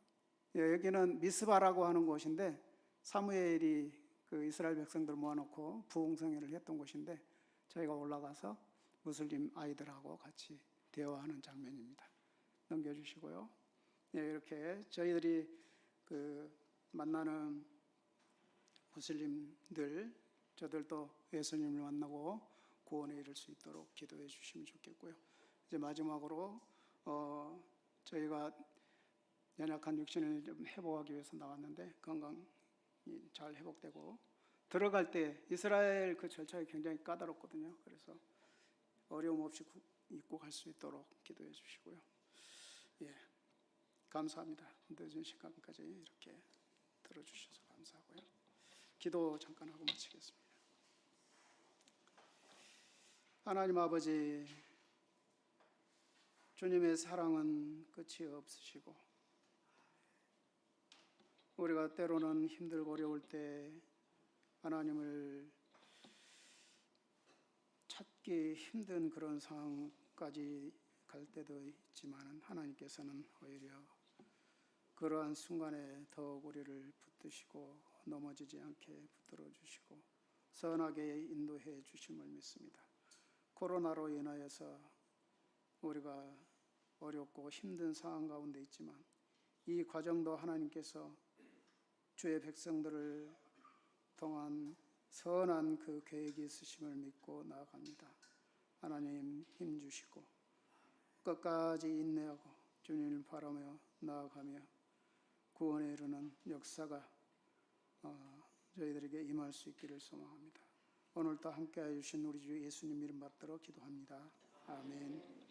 Speaker 1: 예, 여기는 미스바라고 하는 곳인데 사무엘이 그 이스라엘 백성들 모아놓고 부흥성회를 했던 곳인데 저희가 올라가서 무슬림 아이들하고 같이 대화하는 장면입니다. 넘겨주시고요. 예, 이렇게 저희들이 그 만나는 무슬림들, 저들도 예수님을 만나고 구원에 이를 수 있도록 기도해 주시면 좋겠고요. 이제 마지막으로 저희가 연약한 육신을 좀 회복하기 위해서 나왔는데 건강이 잘 회복되고 들어갈 때 이스라엘 그 절차가 굉장히 까다롭거든요. 그래서 어려움 없이 입고 갈 수 있도록 기도해 주시고요. 예, 감사합니다. 늦은 시간까지 이렇게 들어주셔서 감사하고요. 기도 잠깐 하고 마치겠습니다. 하나님 아버지, 주님의 사랑은 끝이 없으시고 우리가 때로는 힘들고 어려울 때 하나님을 찾기 힘든 그런 상황까지 갈 때도 있지만 하나님께서는 오히려 그러한 순간에 더욱 우리를 붙드시고 넘어지지 않게 붙들어 주시고 선하게 인도해 주심을 믿습니다. 코로나로 인하여서 우리가 어렵고 힘든 상황 가운데 있지만 이 과정도 하나님께서 주의 백성들을 통한 선한 그 계획이 있으심을 믿고 나아갑니다. 하나님 힘 주시고 끝까지 인내하고 주님을 바라며 나아가며 구원에 이르는 역사가 저희들에게 임할 수 있기를 소망합니다. 오늘도 함께하여 주신 우리 주 예수님 이름 받들어 기도합니다. 아멘.